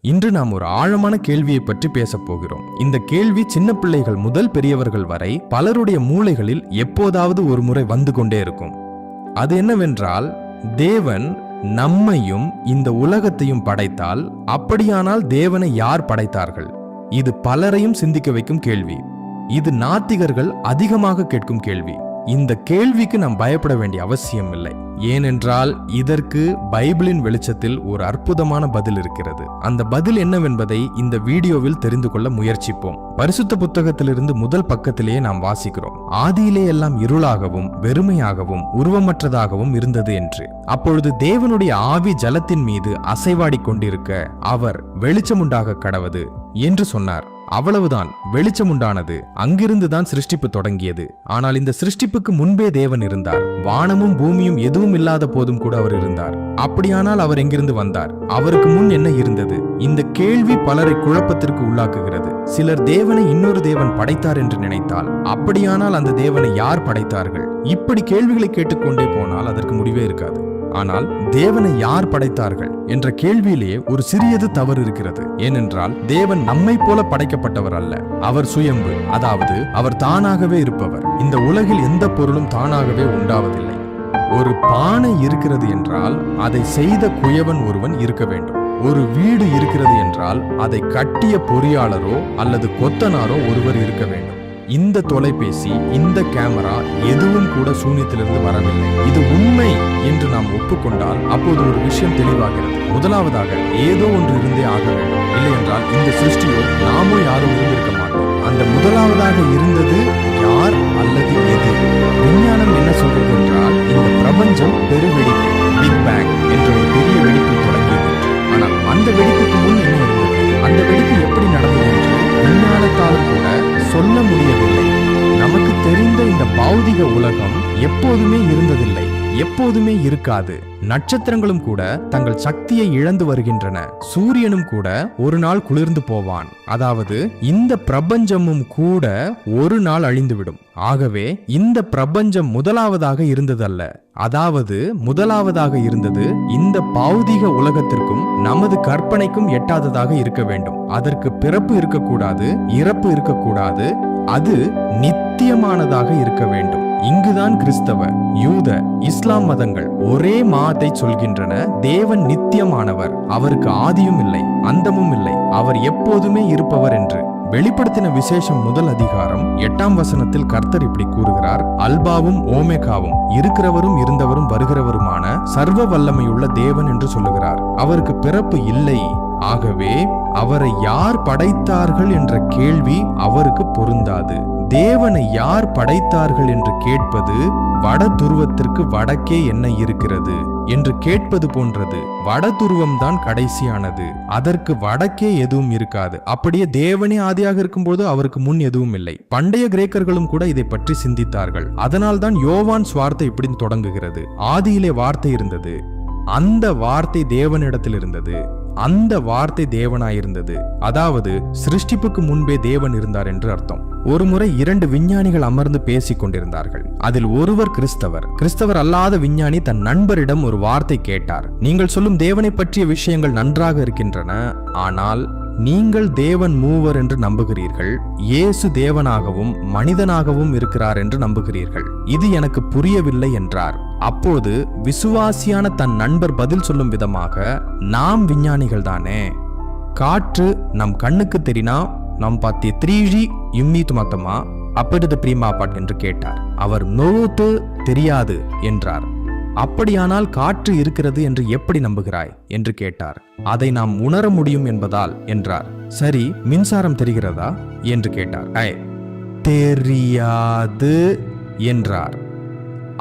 இன்று நாம் ஒரு ஆழமான கேள்வியை பற்றி பேசப் போகிறோம். இந்த கேள்வி சின்ன பிள்ளைகள் முதல் பெரியவர்கள் வரை பலருடைய மூளைகளில் எப்போதாவது ஒரு முறை வந்து கொண்டே இருக்கும். அது என்னவென்றால், தேவன் நம்மையும் இந்த உலகத்தையும் படைத்தால், அப்படியானால் தேவனை யார் படைத்தார்கள்? இது பலரையும் சிந்திக்க வைக்கும் கேள்வி. இது நாத்திகர்கள் அதிகமாக கேட்கும் கேள்வி. இந்த கேள்விக்கு நாம் பயப்பட வேண்டிய அவசியம் இல்லை. ஏனென்றால் இதற்கு பைபிளின் வெளிச்சத்தில் ஒரு அற்புதமான பதில் இருக்கிறது. அந்த பதில் என்னவென்பதை இந்த வீடியோவில் தெரிந்து கொள்ள முயற்சிப்போம். பரிசுத்த புத்தகத்திலிருந்து முதல் பக்கத்திலேயே நாம் வாசிக்கிறோம், ஆதியிலே எல்லாம் இருளாகவும் வெறுமையாகவும் உருவமற்றதாகவும் இருந்தது என்று. அப்பொழுது தேவனுடைய ஆவி ஜலத்தின் மீது அசைவாடி கொண்டிருக்க அவர் வெளிச்சமுண்டாக கடவது என்று சொன்னார். அவ்வளவுதான், வெளிச்சம் உண்டானது. அங்கிருந்துதான் சிருஷ்டிப்பு தொடங்கியது. ஆனால் இந்த சிருஷ்டிப்புக்கு முன்பே தேவன் இருந்தார். வானமும் பூமியும் எதுவும் இல்லாத போதும் கூட அவர் இருந்தார். அப்படியானால் அவர் எங்கிருந்து வந்தார்? அவருக்கு முன் என்ன இருந்தது? இந்த கேள்வி பலரை குழப்பத்திற்கு உள்ளாக்குகிறது. சிலர் தேவனை இன்னொரு தேவன் படைத்தார் என்று நினைத்தால், அப்படியானால் அந்த தேவனை யார் படைத்தார்கள்? இப்படி கேள்விகளை கேட்டுக்கொண்டே போனால் அதற்கு முடிவே இருக்காது. ஆனால் தேவனை யார் படைத்தார்கள் என்ற கேள்வியிலேயே ஒரு சிறியது தவறு இருக்கிறது. ஏனென்றால் தேவன் நம்மை போல படைக்கப்பட்டவர் அல்ல. அவர் சுயம்பு, அதாவது அவர் தானாகவே இருப்பவர். இந்த உலகில் எந்த பொருளும் தானாகவே உண்டாவதில்லை. ஒரு பானை இருக்கிறது என்றால் அதை செய்த குயவன் ஒருவன் இருக்க வேண்டும். ஒரு வீடு இருக்கிறது என்றால் அதை கட்டிய பொறியாளரோ அல்லது கொத்தனாரோ ஒருவர் இருக்க வேண்டும். இந்த தொலைபேசி, இந்த கேமரா எதுவும் கூட சூன்யத்திலிருந்து வரவில்லை. இது உண்மை என்று நாம் ஒப்புக்கொண்டால் அப்போது ஒரு விஷயம் தெளிவாகிறது. முதலாவதாக ஏதோ ஒன்று இருந்தே ஆக வேண்டும். இல்லை என்றால் இந்த சிருஷ்டியோ நாமோ யாரும் இருந்திருக்க மாட்டோம். அந்த முதலாவதாக இருந்தது யார் அல்லது எது? விஞ்ஞானம் என்ன சொல்றது என்றால், இந்த பிரபஞ்சம் பெருவெடிப்பு, பிக் பேங் என்ற ஒரு பெரிய வெடிப்பில் தொடங்கியது. ஆனால் அந்த வெடிப்புக்கு முன் என்ன இருந்தது? அந்த வெடிப்பு எப்படி நடந்தது என்று விஞ்ஞானத்தாலும் கூட சொல்ல முடியவில்லை. நமக்கு தெரிந்த இந்த பௌதிக உலகம் எப்போதுமே இருந்ததில்லை, எப்போதுமே இருக்காது. நட்சத்திரங்களும் கூட தங்கள் சக்தியை இழந்து வருகின்றன. சூரியனும் கூட ஒரு நாள் குளிர்ந்து போவான். அதாவது இந்த பிரபஞ்சமும் கூட ஒரு நாள் அழிந்துவிடும். ஆகவே இந்த பிரபஞ்சம் முதலாவதாக இருந்ததல்ல. அதாவது முதலாவதாக இருந்தது இந்த பௌதிக உலகத்திற்கும் நமது கற்பனைக்கும் எட்டாததாக இருக்க வேண்டும். அதற்கு பிறப்பு இருக்கக்கூடாது, இறப்பு இருக்கக்கூடாது. அது நித்தியமானதாக இருக்க வேண்டும். இங்குதான் கிறிஸ்தவ, யூத, இஸ்லாம் மதங்கள் ஒரே மாத்தை சொல்கின்றன. தேவன் நித்தியமானவர், அவருக்கு ஆதியும் இல்லை அந்தமும் இல்லை, அவர் எப்போதுமே இருப்பவர் என்று. வெளிப்படுத்தின விசேஷம் முதல் அதிகாரம் 8ஆம் வசனத்தில் கர்த்தர் இப்படி கூறுகிறார், அல்பாவும் ஓமேகாவும், இருக்கிறவரும் இருந்தவரும் வருகிறவருமான சர்வ வல்லமையுள்ள தேவன் என்று சொல்லுகிறார். அவருக்கு பிறப்பு இல்லை. ஆகவே அவரை யார் படைத்தார்கள் என்ற கேள்வி அவருக்கு பொருந்தாது. தேவனை யார் படைத்தார்கள் என்று கேட்பது வட துருவத்திற்கு வடக்கே என்ன இருக்கிறது என்று கேட்பது போன்றது. வட துருவம் தான் கடைசியானது, அதற்கு வடக்கே எதுவும் இருக்காது. அப்படியே தேவனே ஆதியாக இருக்கும்போது அவருக்கு முன் எதுவும் இல்லை. பண்டைய கிரேக்கர்களும் கூட இதை பற்றி சிந்தித்தார்கள். அதனால்தான் யோவான் வார்த்தை இப்படி தொடங்குகிறது, ஆதியிலே வார்த்தை இருந்தது, அந்த வார்த்தை தேவனிடத்தில் இருந்தது, அந்த வார்த்தை தேவனாயிருந்தது. அதாவது சிருஷ்டிப்புக்கு முன்பே தேவன் இருந்தார் என்று அர்த்தம். ஒருமுறை 2 விஞ்ஞானிகள் அமர்ந்து பேசிக் கொண்டிருந்தார்கள். அதில் ஒருவர் கிறிஸ்தவர். கிறிஸ்தவர் அல்லாத விஞ்ஞானி தன் நண்பரிடம் ஒரு வார்த்தை கேட்டார். நீங்கள் சொல்லும் தேவனை பற்றிய விஷயங்கள் நன்றாக இருக்கின்றன, ஆனால் நீங்கள் தேவன் மூவர் என்று நம்புகிறீர்கள், இயேசு தேவனாகவும் மனிதனாகவும் இருக்கிறார் என்று நம்புகிறீர்கள். இது எனக்கு புரியவில்லை என்றார். அப்போது விசுவாசியான தன் நண்பர் பதில் சொல்லும் விதமாக, நாம் விஞ்ஞானிகள் தானே, காற்று நம் கண்ணுக்கு தெரினா நாம் பார்த்திய 3G யும்னீத்து மத்தமா அப்படி பிரீமா பாட் என்று கேட்டார். அவர் நோத்து தெரியாது என்றார். அப்படியானால் காற்று இருக்கிறது என்று எப்படி நம்புகிறாய் என்று கேட்டார். அதை நாம் உணர முடியும் என்பதால் என்றார். சரி, மின்சாரம் தெரிகிறதா என்று கேட்டார். தெரியாது என்றார்.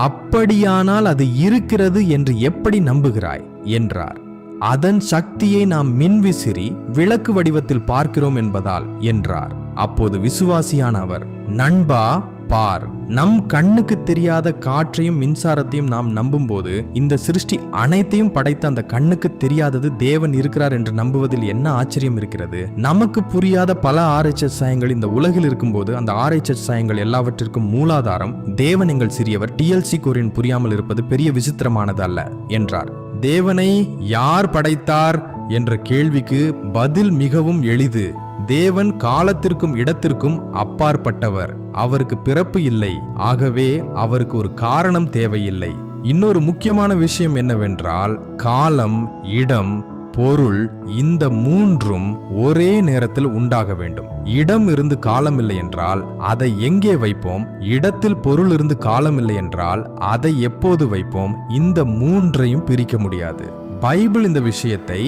அப்படியானால் அது இருக்கிறது என்று எப்படி நம்புகிறாய் என்றார். அதன் சக்தியை நாம் மின்விசிறி விளக்கு வடிவத்தில் பார்க்கிறோம் என்பதால் என்றார். அப்போது விசுவாசியான அவர், நண்பா பார், நம் கண்ணுக்கு தெரியாத காற்றையும் மின்சாரத்தையும் நாம் நம்பும் போது இந்த சிருஷ்டி அனைத்தையும் படைத்த அந்த கண்ணுக்கு தெரியாதது தேவன் இருக்கிறார் என்று நம்புவதில் என்ன ஆச்சரியம் இருக்கிறது? நமக்கு புரியாத பல ஆராய்ச்சி சாயங்கள் இந்த உலகில் இருக்கும்போது அந்த ஆராய்ச்சி சாயங்கள் எல்லாவற்றிற்கும் மூலாதாரம் தேவன் எங்கள் சிறியவர். TLC கோரின் புரியாமல் இருப்பது பெரிய விசித்திரமானது அல்ல என்றார். தேவனை யார் படைத்தார் என்ற கேள்விக்கு பதில் மிகவும் எளிது. தேவன் காலத்திற்கும் இடத்திற்கும் அப்பாற்பட்டவர். அவருக்கு பிறப்பு இல்லை. ஆகவே அவருக்கு ஒரு காரணம் தேவையில்லை. இன்னொரு முக்கியமான விஷயம் என்னவென்றால், காலம், இடம், பொருள் இந்த மூன்றும் ஒரே நேரத்தில் உண்டாக வேண்டும். இடம் இருந்து காலம் இல்லை என்றால் அதை எங்கே வைப்போம்? இடத்தில் பொருள் இருந்து காலம் இல்லை என்றால் அதை எப்போது வைப்போம்? இந்த மூன்றையும் பிரிக்க முடியாது. பைபிள் இந்த விஷயத்தை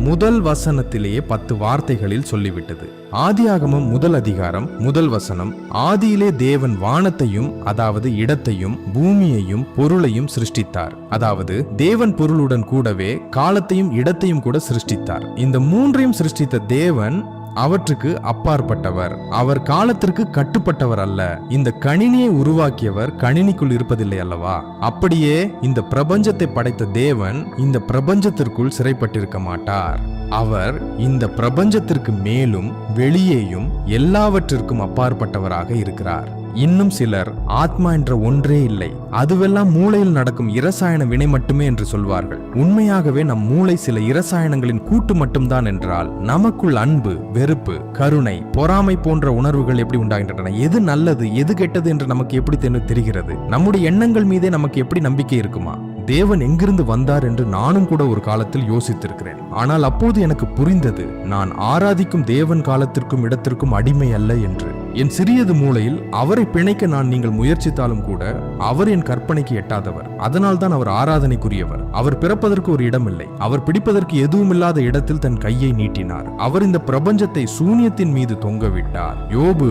முதல் வசனத்திலேயே 10 வார்த்தைகளில் சொல்லிவிட்டது. ஆதியாகமம் 1 அதிகாரம் 1 வசனம், ஆதியிலே தேவன் வானத்தையும், அதாவது இடத்தையும், பூமியையும், பொருளையும் சிருஷ்டித்தார். அதாவது தேவன் பொருளுடன் கூடவே காலத்தையும் இடத்தையும் கூட சிருஷ்டித்தார். இந்த மூன்றையும் சிருஷ்டித்த தேவன் அவற்றுக்கு அப்பாற்பட்டவர். அவர் காலத்திற்கு கட்டுப்பட்டவர் அல்ல. இந்த கணினியை உருவாக்கியவர் கணினிக்குள் இருப்பதில்லை அல்லவா? அப்படியே இந்த பிரபஞ்சத்தை படைத்த தேவன் இந்த பிரபஞ்சத்திற்குள் சிறைப்பட்டிருக்க மாட்டார். அவர் இந்த பிரபஞ்சத்திற்கு மேலும் வெளியேயும் எல்லாவற்றிற்கும் அப்பாற்பட்டவராக இருக்கிறார். இன்னும் சிலர் ஆத்மா என்ற ஒன்றே இல்லை, அதுவெல்லாம் மூளையில் நடக்கும் இரசாயன வினை மட்டுமே என்று சொல்வார்கள். உண்மையாகவே நம் மூளை சில இரசாயனங்களின் கூட்டு மட்டும்தான் என்றால், நமக்குள் அன்பு, வெறுப்பு, கருணை, பொறாமை போன்ற உணர்வுகள் எப்படி உண்டாகின்றன? எது நல்லது, எது கெட்டது என்று நமக்கு எப்படி தெரிகிறது? நம்முடைய எண்ணங்கள் மீதே நமக்கு எப்படி நம்பிக்கை இருக்குமா? தேவன் எங்கிருந்து வந்தார் என்று நானும் கூட ஒரு காலத்தில் யோசித்திருக்கிறேன். ஆனால் அப்போது எனக்கு புரிந்தது, நான் ஆராதிக்கும் தேவன் காலத்திற்கும் இடத்திற்கும் அடிமை அல்ல என்று. என் சிறியது மூளையில் அவரை பிணைக்க நீங்கள் முயற்சித்தாலும் கூட அவர் என் கற்பனைக்கு எட்டாதவர். அதனால் தான் அவர் ஆராதனைக்குரியவர். அவர் பிறப்பதற்கு ஒரு இடம் இல்லை. அவர் பிடிப்பதற்கு எதுவும் இல்லாத இடத்தில் தன் கையை நீட்டினார். அவர் இந்த பிரபஞ்சத்தை சூனியத்தின் மீது தொங்கவிட்டார். யோபு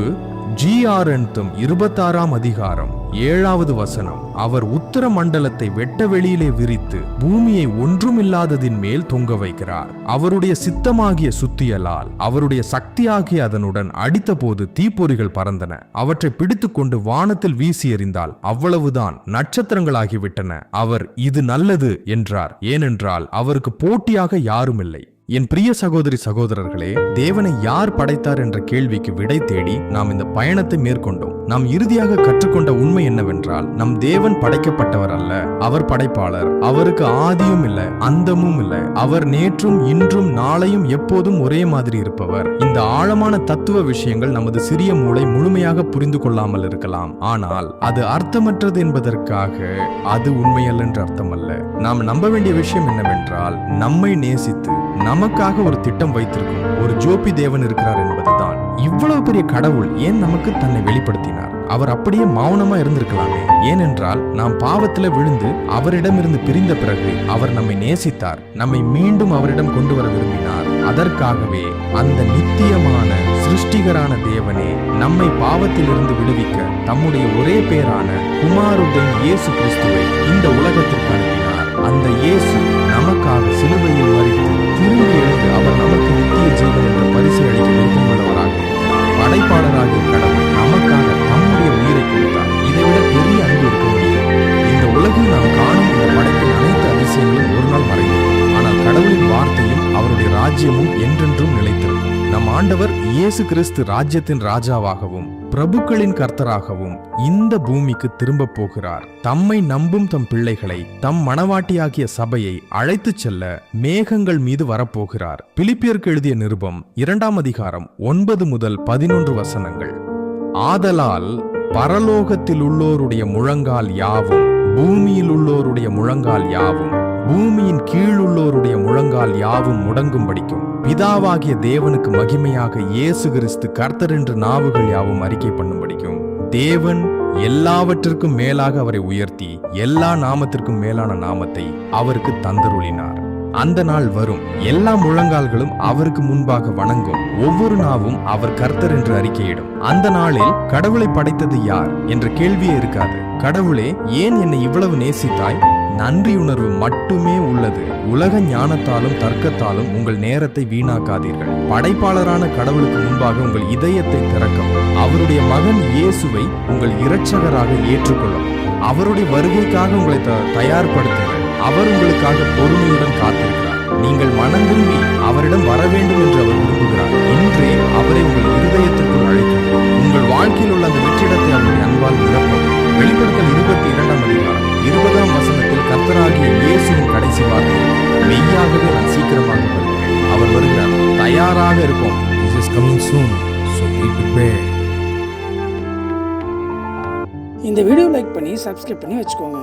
GR 26 அதிகாரம் 7வது வசனம், அவர் உத்தர மண்டலத்தை வெட்ட வெளியிலே விரித்து பூமியை ஒன்றுமில்லாததின் மேல் தொங்க வைக்கிறார். அவருடைய சித்தமாகிய சுத்தியலால் அவருடைய சக்தியாகிய அதனுடன் அடித்த போது தீப்பொறிகள் பறந்தன. அவற்றை பிடித்துக் கொண்டு வானத்தில் வீசி எறிந்தால் அவ்வளவுதான், நட்சத்திரங்களாகிவிட்டன. அவர் இது நல்லது என்றார். ஏனென்றால் அவருக்கு போட்டியாக யாரும் இல்லை. என் பிரிய சகோதரி சகோதரர்களே, தேவனை யார் படைத்தார் என்ற கேள்விக்கு விடை தேடி நாம் இந்த பயணத்தை மேற்கொண்டோம். நாம் இறுதியாக கற்றுக்கொண்ட உண்மை என்னவென்றால், நம் தேவன் படைக்கப்பட்டவர் அல்ல, அவர் படைப்பாளர். அவருக்கு ஆதியும் இல்லை, அந்தமும் இல்லை. அவர் நேற்றும் இன்றும் நாளையும் எப்போதும் ஒரே மாதிரி இருப்பவர். இந்த ஆழமான தத்துவ விஷயங்கள் நமது சிறிய மூளை முழுமையாக புரிந்து கொள்ளாமல் இருக்கலாம். ஆனால் அது அர்த்தமற்றது என்பதற்காக அது உண்மையல்ல என்று அர்த்தமல்ல. நாம் நம்ப வேண்டிய விஷயம் என்னவென்றால், நம்மை நேசித்து நமக்காக ஒரு திட்டம் வைத்திருக்கும் ஒரு ஜோபி தேவன் இருக்கிறார் என்பதுதான். இவ்வளவு பெரிய கடவுள் ஏன் நமக்கு தன்னை வெளிப்படுத்தினார்? அவர் அப்படியே மௌனமா இருந்திருக்கலாமே. ஏனென்றால் நாம் பாவத்துல விழுந்து அவரிடமிருந்து பிரிந்த பிறகு அவர் நம்மை நேசித்தார். நம்மை மீண்டும் அவரிடம் கொண்டு வர விரும்பினார். அதற்காகவே அந்த நித்தியமான சிருஷ்டிகரான தேவனே நம்மை பாவத்திலிருந்து விடுவிக்க தம்முடைய ஒரே பேரான குமாரனுடன் இயேசு கிறிஸ்துவை இந்த உலகத்திற்கு அனுப்பினார். அந்த இயேசு நமக்காக சிலுவையில் மரித்து திரும்பி எழுந்து அவர் நமக்கு நித்திய ஜீவன் என்ற பரிசை அளிக்க விருப்பமுள்ளவராக இருக்கிறார். படைப்பாளராகிய கடவுள் நமக்காக தம்முடைய உயிரை கொடுத்தார். இதைவிட பெரிய அன்பு இருக்க முடியும்? இந்த உலகில் நாம் காணும் இந்த படைப்பின் அனைத்து அதிசயங்களும் ஒரு நாள் மறையும். ஆனால் கடவுளின் வார்த்தையும் அவருடைய ராஜ்யமும் என்றென்றும் நிலைத்திருக்கும். நம் ஆண்டவர் இயேசு கிறிஸ்து ராஜ்யத்தின் ராஜாவாகவும் பிரபுக்களின் கர்த்தராகவும் இந்த பூமிக்கு திரும்ப போகிறார். தம்மை நம்பும் தம் பிள்ளைகளை, தம் மணவாட்டியாகிய சபையை அழைத்துச் செல்ல மேகங்கள் மீது வரப்போகிறார். பிலிப்பியருக்கு எழுதிய நிருபம் 2 அதிகாரம் 9 முதல் 11 வசனங்கள். ஆதலால் பரலோகத்தில் உள்ளோருடைய முழங்கால் யாவும், பூமியில் உள்ளோருடைய முழங்கால் யாவும், பூமியின் கீழுள்ளோருடைய முழங்கால் யாவும் முடங்கும்படிக்கும் பிதாவாகிய தேவனுக்கு மகிமையாக இயேசு கிறிஸ்து கர்த்தர் என்று நாவுகள் யாவும் அறிக்கை பண்ணும்படிக்கும் தேவன் எல்லாவற்றிற்கும் மேலாக அவரை உயர்த்தி எல்லா நாமத்திற்கும் மேலான நாமத்தை அவருக்கு தந்தருளினார். அந்த நாள் வரும், எல்லா முழங்கால்களும் அவருக்கு முன்பாக வணங்கும், ஒவ்வொரு நாவும் அவர் கர்த்தர் என்று அறிக்கையிடும். அந்த நாளில் கடவுளை படைத்தது யார் என்ற கேள்வியே இருக்காது. கடவுளே, ஏன் என்னை இவ்வளவு நேசித்தாய்? நன்றியுணர்வு மட்டுமே உள்ளது. உலக ஞானத்தாலும் தர்க்கத்தாலும் உங்கள் நேரத்தை வீணாக்காதீர்கள். படைப்பாளரான கடவுளுக்கு முன்பாக உங்கள் இதயத்தை திறக்கவும், அவருடைய மகன் இயேசுவை உங்கள் இரட்சகராக ஏற்றுக்கொள்ளவும், அவருடைய வருகைக்காக உங்களை தயார்படுத்துங்கள். அவர் உங்களுக்காக பொறுமையுடன் காத்திருக்கிறார். நீங்கள் மனம் திரும்பி அவரிடம் வர வேண்டும் என்று அவர் விரும்புகிறார். இன்றே அவரை உங்கள் இருதயத்திற்குள் அழைக்கவும், உங்கள் வாழ்க்கையில் உள்ள அந்த வெற்றிடத்தை அவருடைய அன்பால் நிரப்பவும். வெளிப்படுத்தல் 22 அதிகாரம் 20 வசனத்தில் கர்த்தராகிய இயேசுவின் கடைசி வார்த்தை, மெய்யாகவே நான் சீக்கிரமாக வருகிறேன். சீக்கிரமாக இருக்கும். Jesus is coming soon, so be prepared. இந்த வீடியோ லைக் பண்ணி சப்ஸ்கிரைப் பண்ணி வச்சுக்கோங்க.